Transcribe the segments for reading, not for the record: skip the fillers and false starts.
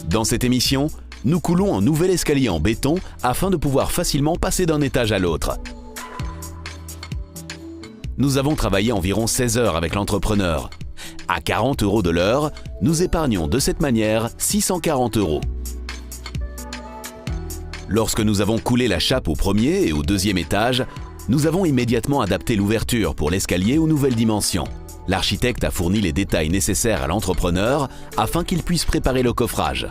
Dans cette émission, nous coulons un nouvel escalier en béton afin de pouvoir facilement passer d'un étage à l'autre. Nous avons travaillé environ 16 heures avec l'entrepreneur. À 40 € de l'heure, nous épargnons de cette manière 640 €. Lorsque nous avons coulé la chape au premier et au deuxième étage, nous avons immédiatement adapté l'ouverture pour l'escalier aux nouvelles dimensions. L'architecte a fourni les détails nécessaires à l'entrepreneur afin qu'il puisse préparer le coffrage.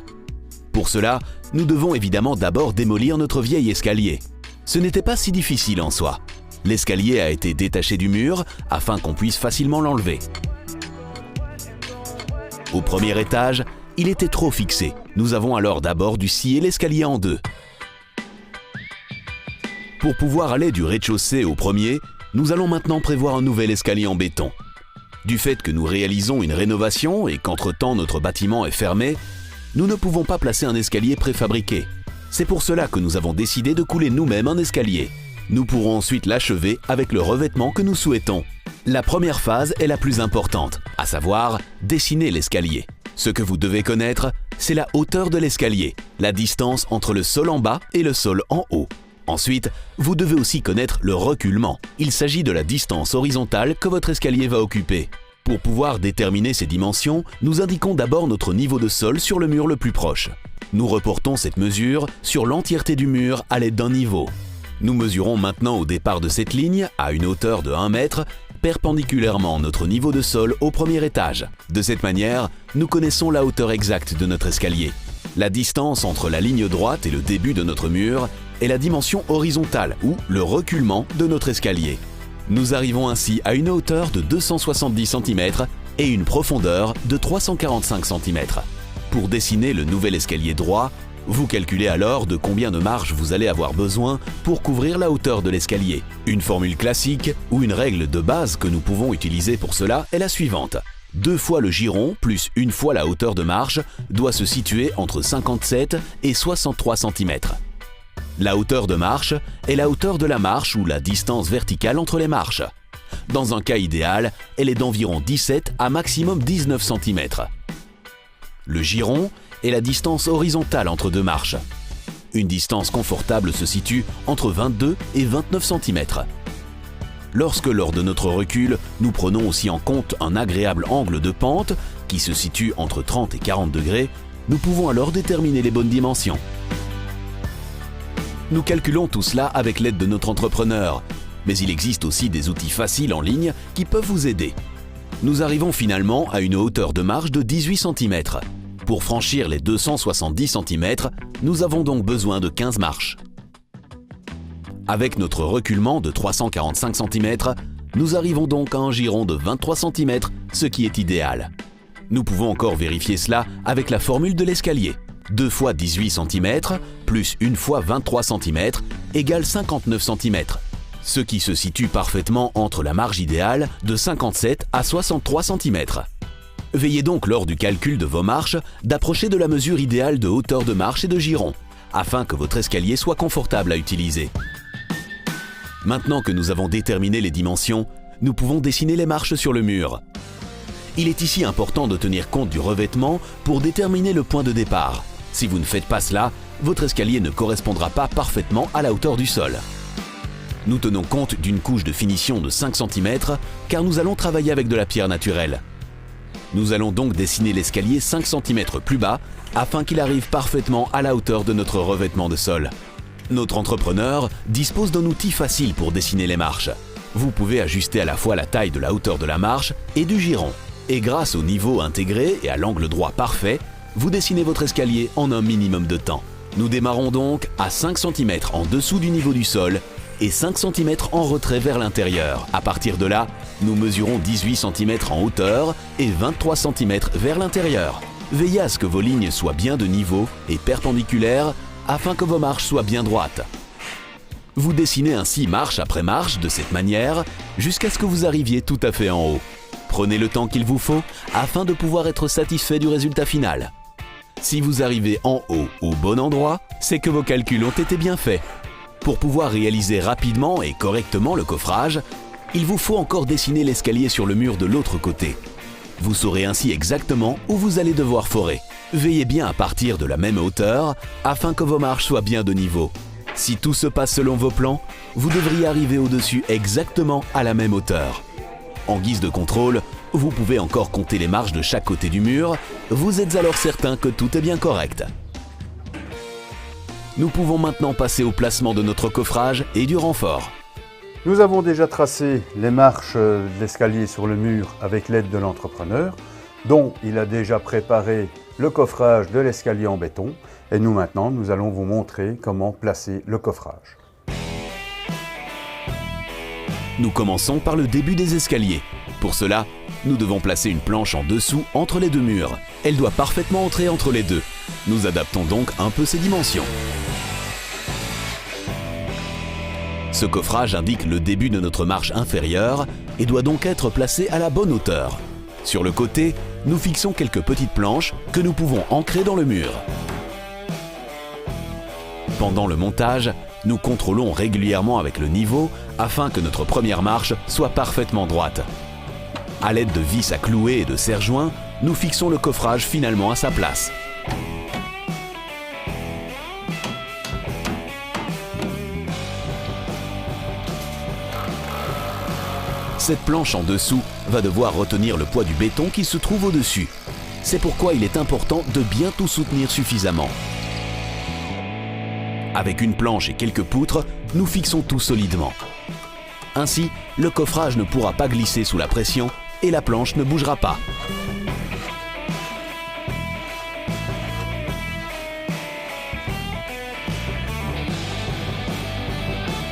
Pour cela, nous devons évidemment d'abord démolir notre vieil escalier. Ce n'était pas si difficile en soi. L'escalier a été détaché du mur afin qu'on puisse facilement l'enlever. Au premier étage, il était trop fixé. Nous avons alors d'abord dû scier l'escalier en deux. Pour pouvoir aller du rez-de-chaussée au premier, nous allons maintenant prévoir un nouvel escalier en béton. Du fait que nous réalisons une rénovation et qu'entre-temps notre bâtiment est fermé, nous ne pouvons pas placer un escalier préfabriqué. C'est pour cela que nous avons décidé de couler nous-mêmes un escalier. Nous pourrons ensuite l'achever avec le revêtement que nous souhaitons. La première phase est la plus importante, à savoir dessiner l'escalier. Ce que vous devez connaître, c'est la hauteur de l'escalier, la distance entre le sol en bas et le sol en haut. Ensuite, vous devez aussi connaître le reculement. Il s'agit de la distance horizontale que votre escalier va occuper. Pour pouvoir déterminer ces dimensions, nous indiquons d'abord notre niveau de sol sur le mur le plus proche. Nous reportons cette mesure sur l'entièreté du mur à l'aide d'un niveau. Nous mesurons maintenant au départ de cette ligne, à une hauteur de 1 mètre, perpendiculairement notre niveau de sol au premier étage. De cette manière, nous connaissons la hauteur exacte de notre escalier. La distance entre la ligne droite et le début de notre mur est la dimension horizontale ou le reculement de notre escalier. Nous arrivons ainsi à une hauteur de 270 cm et une profondeur de 345 cm. Pour dessiner le nouvel escalier droit, vous calculez alors de combien de marches vous allez avoir besoin pour couvrir la hauteur de l'escalier. Une formule classique ou une règle de base que nous pouvons utiliser pour cela est la suivante. 2 fois le giron plus 1 fois la hauteur de marche doit se situer entre 57 et 63 cm. La hauteur de marche est la hauteur de la marche ou la distance verticale entre les marches. Dans un cas idéal, elle est d'environ 17 à maximum 19 cm. Le giron est la distance horizontale entre deux marches. Une distance confortable se situe entre 22 et 29 cm. Lorsque lors de notre recul, nous prenons aussi en compte un agréable angle de pente qui se situe entre 30 et 40 degrés, nous pouvons alors déterminer les bonnes dimensions. Nous calculons tout cela avec l'aide de notre entrepreneur, mais il existe aussi des outils faciles en ligne qui peuvent vous aider. Nous arrivons finalement à une hauteur de marche de 18 cm. Pour franchir les 270 cm, nous avons donc besoin de 15 marches. Avec notre reculement de 345 cm, nous arrivons donc à un giron de 23 cm, ce qui est idéal. Nous pouvons encore vérifier cela avec la formule de l'escalier. 2 fois 18 cm plus 1 fois 23 cm égale 59 cm, ce qui se situe parfaitement entre la marge idéale de 57 à 63 cm. Veillez donc lors du calcul de vos marches d'approcher de la mesure idéale de hauteur de marche et de giron, afin que votre escalier soit confortable à utiliser. Maintenant que nous avons déterminé les dimensions, nous pouvons dessiner les marches sur le mur. Il est ici important de tenir compte du revêtement pour déterminer le point de départ. Si vous ne faites pas cela, votre escalier ne correspondra pas parfaitement à la hauteur du sol. Nous tenons compte d'une couche de finition de 5 cm car nous allons travailler avec de la pierre naturelle. Nous allons donc dessiner l'escalier 5 cm plus bas afin qu'il arrive parfaitement à la hauteur de notre revêtement de sol. Notre entrepreneur dispose d'un outil facile pour dessiner les marches. Vous pouvez ajuster à la fois la taille de la hauteur de la marche et du giron. Et grâce au niveau intégré et à l'angle droit parfait, vous dessinez votre escalier en un minimum de temps. Nous démarrons donc à 5 cm en dessous du niveau du sol et 5 cm en retrait vers l'intérieur. À partir de là, nous mesurons 18 cm en hauteur et 23 cm vers l'intérieur. Veillez à ce que vos lignes soient bien de niveau et perpendiculaires afin que vos marches soient bien droites. Vous dessinez ainsi marche après marche de cette manière jusqu'à ce que vous arriviez tout à fait en haut. Prenez le temps qu'il vous faut afin de pouvoir être satisfait du résultat final. Si vous arrivez en haut au bon endroit, c'est que vos calculs ont été bien faits. Pour pouvoir réaliser rapidement et correctement le coffrage, il vous faut encore dessiner l'escalier sur le mur de l'autre côté. Vous saurez ainsi exactement où vous allez devoir forer. Veillez bien à partir de la même hauteur afin que vos marches soient bien de niveau. Si tout se passe selon vos plans, vous devriez arriver au-dessus exactement à la même hauteur. En guise de contrôle, vous pouvez encore compter les marches de chaque côté du mur. Vous êtes alors certain que tout est bien correct. Nous pouvons maintenant passer au placement de notre coffrage et du renfort. Nous avons déjà tracé les marches de l'escalier sur le mur avec l'aide de l'entrepreneur, dont il a déjà préparé le coffrage de l'escalier en béton. Et nous maintenant, nous allons vous montrer comment placer le coffrage. Nous commençons par le début des escaliers. Pour cela, nous devons placer une planche en dessous entre les deux murs. Elle doit parfaitement entrer entre les deux. Nous adaptons donc un peu ses dimensions. Ce coffrage indique le début de notre marche inférieure et doit donc être placé à la bonne hauteur. Sur le côté, nous fixons quelques petites planches que nous pouvons ancrer dans le mur. Pendant le montage, nous contrôlons régulièrement avec le niveau afin que notre première marche soit parfaitement droite. À l'aide de vis à clouer et de serre-joints, nous fixons le coffrage finalement à sa place. Cette planche en dessous va devoir retenir le poids du béton qui se trouve au-dessus. C'est pourquoi il est important de bien tout soutenir suffisamment. Avec une planche et quelques poutres, nous fixons tout solidement. Ainsi, le coffrage ne pourra pas glisser sous la pression et la planche ne bougera pas.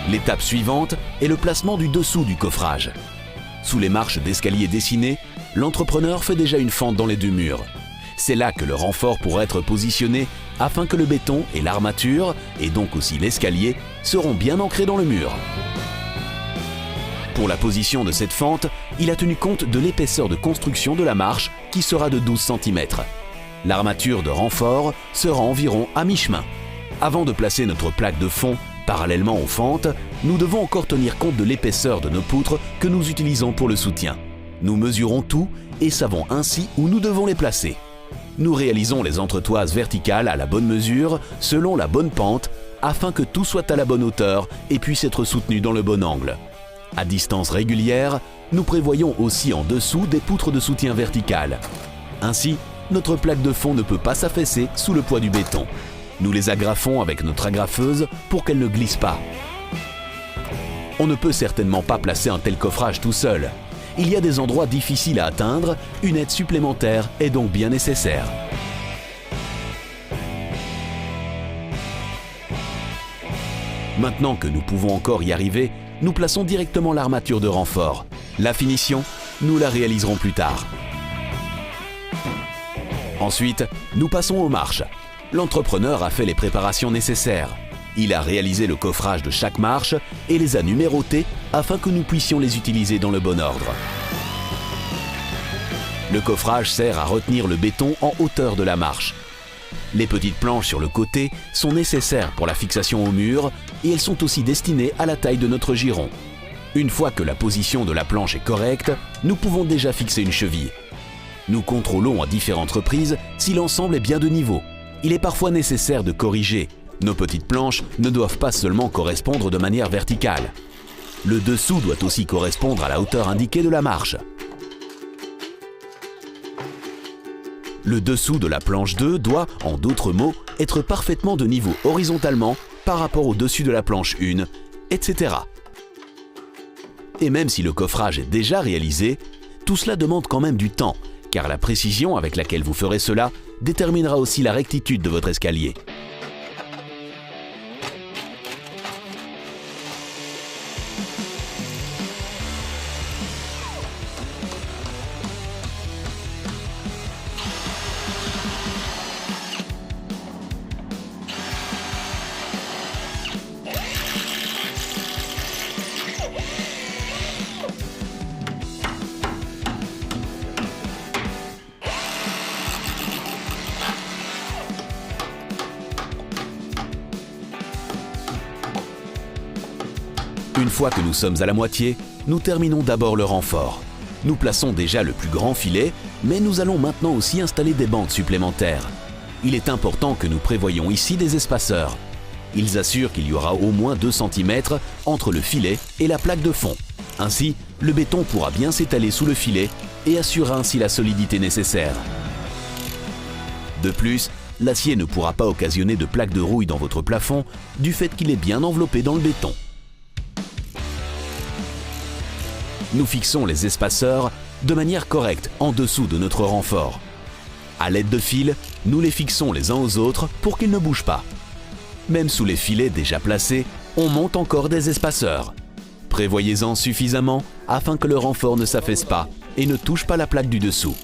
L'étape suivante est le placement du dessous du coffrage. Sous les marches d'escalier dessinées, l'entrepreneur fait déjà une fente dans les deux murs. C'est là que le renfort pourra être positionné afin que le béton et l'armature, et donc aussi l'escalier, seront bien ancrés dans le mur. Pour la position de cette fente, il a tenu compte de l'épaisseur de construction de la marche qui sera de 12 cm. L'armature de renfort sera environ à mi-chemin. Avant de placer notre plaque de fond parallèlement aux fentes, nous devons encore tenir compte de l'épaisseur de nos poutres que nous utilisons pour le soutien. Nous mesurons tout et savons ainsi où nous devons les placer. Nous réalisons les entretoises verticales à la bonne mesure, selon la bonne pente, afin que tout soit à la bonne hauteur et puisse être soutenu dans le bon angle. À distance régulière, nous prévoyons aussi en dessous des poutres de soutien verticales. Ainsi, notre plaque de fond ne peut pas s'affaisser sous le poids du béton. Nous les agrafons avec notre agrafeuse pour qu'elles ne glissent pas. On ne peut certainement pas placer un tel coffrage tout seul. Il y a des endroits difficiles à atteindre, une aide supplémentaire est donc bien nécessaire. Maintenant que nous pouvons encore y arriver, nous plaçons directement l'armature de renfort. La finition, nous la réaliserons plus tard. Ensuite, nous passons aux marches. L'entrepreneur a fait les préparations nécessaires. Il a réalisé le coffrage de chaque marche et les a numérotées afin que nous puissions les utiliser dans le bon ordre. Le coffrage sert à retenir le béton en hauteur de la marche. Les petites planches sur le côté sont nécessaires pour la fixation au mur et elles sont aussi destinées à la taille de notre giron. Une fois que la position de la planche est correcte, nous pouvons déjà fixer une cheville. Nous contrôlons à différentes reprises si l'ensemble est bien de niveau. Il est parfois nécessaire de corriger. Nos petites planches ne doivent pas seulement correspondre de manière verticale. Le dessous doit aussi correspondre à la hauteur indiquée de la marche. Le dessous de la planche 2 doit, en d'autres mots, être parfaitement de niveau horizontalement par rapport au dessus de la planche 1, etc. Et même si le coffrage est déjà réalisé, tout cela demande quand même du temps, car la précision avec laquelle vous ferez cela déterminera aussi la rectitude de votre escalier. Une fois que nous sommes à la moitié, nous terminons d'abord le renfort. Nous plaçons déjà le plus grand filet Mais nous allons maintenant aussi installer des bandes supplémentaires. Il est important que nous prévoyions ici des espaceurs. Ils assurent qu'il y aura au moins 2 cm entre le filet et la plaque de fond. Ainsi, le béton pourra bien s'étaler sous le filet et assurera ainsi la solidité nécessaire. De plus, l'acier ne pourra pas occasionner de plaques de rouille dans votre plafond du fait qu'il est bien enveloppé dans le béton. Nous fixons les espaceurs de manière correcte en dessous de notre renfort. À l'aide de fils, nous les fixons les uns aux autres pour qu'ils ne bougent pas. Même sous les filets déjà placés, on monte encore des espaceurs. Prévoyez-en suffisamment afin que le renfort ne s'affaisse pas et ne touche pas la plaque du dessous.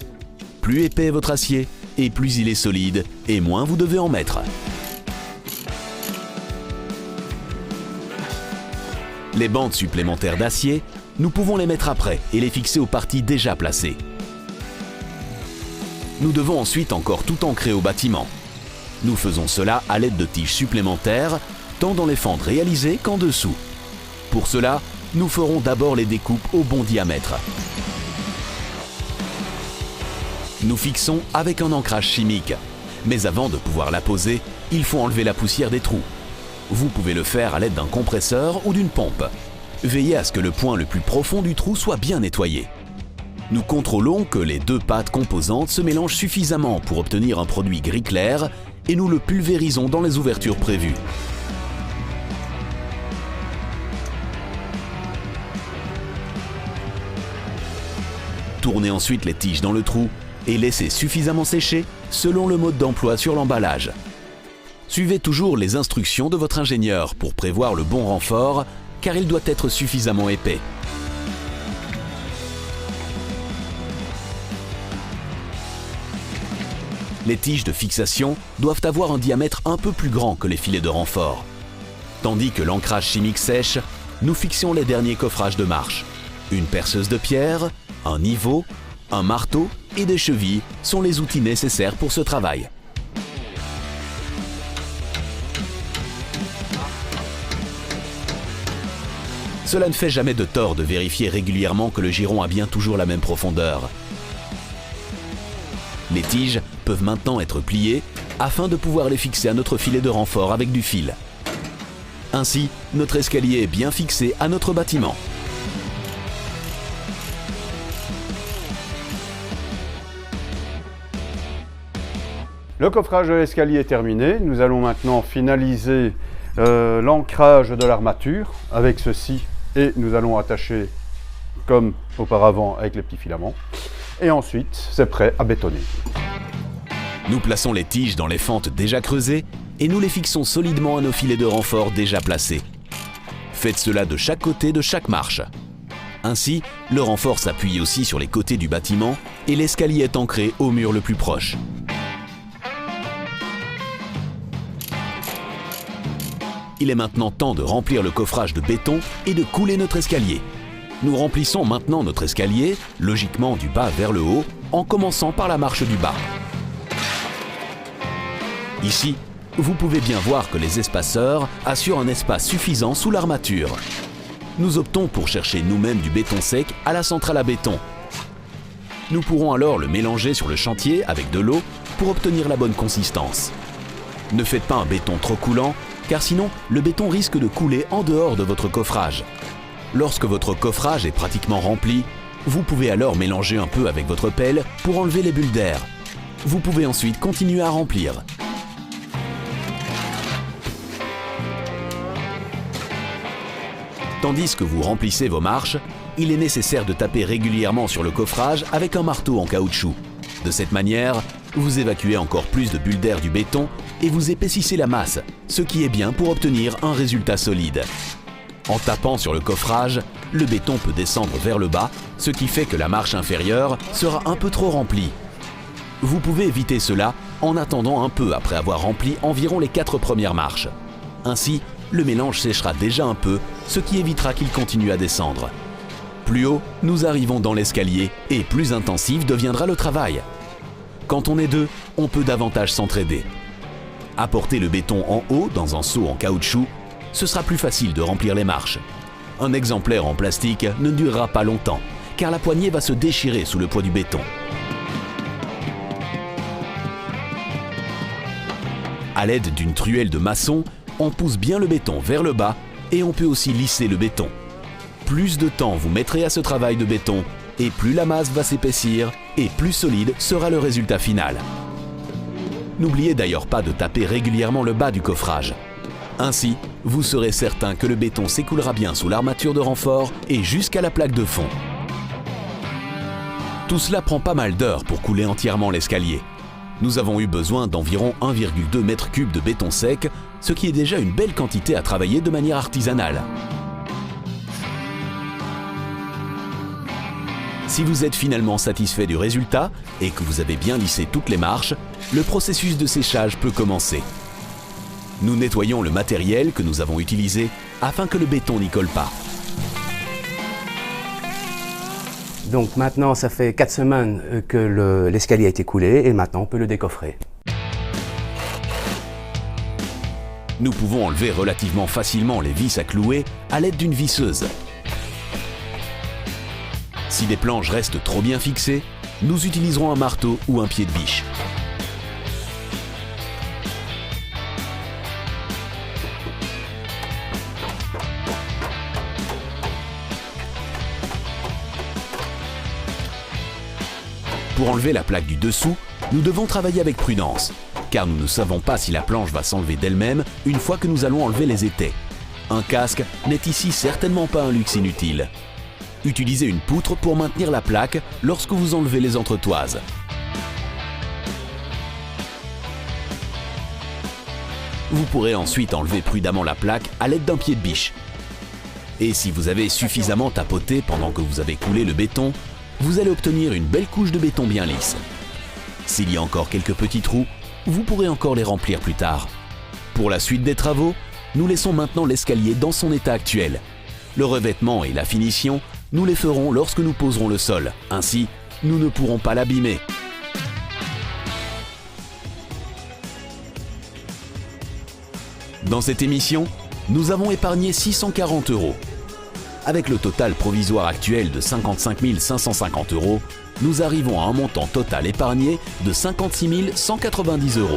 Plus épais est votre acier, et plus il est solide, et moins vous devez en mettre. Les bandes supplémentaires d'acier, nous pouvons les mettre après et les fixer aux parties déjà placées. Nous devons ensuite encore tout ancrer au bâtiment. Nous faisons cela à l'aide de tiges supplémentaires, tant dans les fentes réalisées qu'en dessous. Pour cela, nous ferons d'abord les découpes au bon diamètre. Nous fixons avec un ancrage chimique, mais avant de pouvoir la poser, il faut enlever la poussière des trous. Vous pouvez le faire à l'aide d'un compresseur ou d'une pompe. Veillez à ce que le point le plus profond du trou soit bien nettoyé. Nous contrôlons que les 2 pâtes composantes se mélangent suffisamment pour obtenir un produit gris clair et nous le pulvérisons dans les ouvertures prévues. Tournez ensuite les tiges dans le trou et laissez suffisamment sécher selon le mode d'emploi sur l'emballage. Suivez toujours les instructions de votre ingénieur pour prévoir le bon renfort car il doit être suffisamment épais. Les tiges de fixation doivent avoir un diamètre un peu plus grand que les filets de renfort. Tandis que l'ancrage chimique sèche, nous fixons les derniers coffrages de marche. Une perceuse de pierre, un niveau, un marteau et des chevilles sont les outils nécessaires pour ce travail. Cela ne fait jamais de tort de vérifier régulièrement que le giron a bien toujours la même profondeur. Les tiges peuvent maintenant être pliées afin de pouvoir les fixer à notre filet de renfort avec du fil. Ainsi, notre escalier est bien fixé à notre bâtiment. Le coffrage de l'escalier est terminé. Nous allons maintenant finaliser l'ancrage de l'armature avec ceci et nous allons attacher comme auparavant avec les petits filaments. Et ensuite, c'est prêt à bétonner. Nous plaçons les tiges dans les fentes déjà creusées et nous les fixons solidement à nos filets de renfort déjà placés. Faites cela de chaque côté de chaque marche. Ainsi, le renfort s'appuie aussi sur les côtés du bâtiment et l'escalier est ancré au mur le plus proche. Il est maintenant temps de remplir le coffrage de béton et de couler notre escalier. Nous remplissons maintenant notre escalier, logiquement du bas vers le haut, en commençant par la marche du bas. Ici, vous pouvez bien voir que les espaceurs assurent un espace suffisant sous l'armature. Nous optons pour chercher nous-mêmes du béton sec à la centrale à béton. Nous pourrons alors le mélanger sur le chantier avec de l'eau pour obtenir la bonne consistance. Ne faites pas un béton trop coulant, car sinon le béton risque de couler en dehors de votre coffrage. Lorsque votre coffrage est pratiquement rempli, vous pouvez alors mélanger un peu avec votre pelle pour enlever les bulles d'air. Vous pouvez ensuite continuer à remplir. Tandis que vous remplissez vos marches, il est nécessaire de taper régulièrement sur le coffrage avec un marteau en caoutchouc. De cette manière, vous évacuez encore plus de bulles d'air du béton et vous épaississez la masse, ce qui est bien pour obtenir un résultat solide. En tapant sur le coffrage, le béton peut descendre vers le bas, ce qui fait que la marche inférieure sera un peu trop remplie. Vous pouvez éviter cela en attendant un peu après avoir rempli environ les 4 premières marches. Ainsi, le mélange séchera déjà un peu, ce qui évitera qu'il continue à descendre. Plus haut, nous arrivons dans l'escalier et plus intensif deviendra le travail. Quand on est deux, on peut davantage s'entraider. Apportez le béton en haut dans un seau en caoutchouc, ce sera plus facile de remplir les marches. Un exemplaire en plastique ne durera pas longtemps, car la poignée va se déchirer sous le poids du béton. À l'aide d'une truelle de maçon, on pousse bien le béton vers le bas et on peut aussi lisser le béton. Plus de temps vous mettrez à ce travail de béton et plus la masse va s'épaissir et plus solide sera le résultat final. N'oubliez d'ailleurs pas de taper régulièrement le bas du coffrage. Ainsi, vous serez certain que le béton s'écoulera bien sous l'armature de renfort et jusqu'à la plaque de fond. Tout cela prend pas mal d'heures pour couler entièrement l'escalier. Nous avons eu besoin d'environ 1,2 m3 de béton sec, ce qui est déjà une belle quantité à travailler de manière artisanale. Si vous êtes finalement satisfait du résultat et que vous avez bien lissé toutes les marches, le processus de séchage peut commencer. Nous nettoyons le matériel que nous avons utilisé afin que le béton n'y colle pas. Donc maintenant, ça fait 4 semaines que l'escalier a été coulé et maintenant on peut le décoffrer. Nous pouvons enlever relativement facilement les vis à clouer à l'aide d'une visseuse. Si des planches restent trop bien fixées, nous utiliserons un marteau ou un pied de biche. Pour enlever la plaque du dessous, nous devons travailler avec prudence, car nous ne savons pas si la planche va s'enlever d'elle-même une fois que nous allons enlever les étais. Un casque n'est ici certainement pas un luxe inutile. Utilisez une poutre pour maintenir la plaque lorsque vous enlevez les entretoises. Vous pourrez ensuite enlever prudemment la plaque à l'aide d'un pied de biche. Et si vous avez suffisamment tapoté pendant que vous avez coulé le béton, vous allez obtenir une belle couche de béton bien lisse. S'il y a encore quelques petits trous, vous pourrez encore les remplir plus tard. Pour la suite des travaux, nous laissons maintenant l'escalier dans son état actuel. Le revêtement et la finition, nous les ferons lorsque nous poserons le sol. Ainsi, nous ne pourrons pas l'abîmer. Dans cette émission, nous avons épargné 640 €. Avec le total provisoire actuel de 55 550 €, nous arrivons à un montant total épargné de 56 190 €.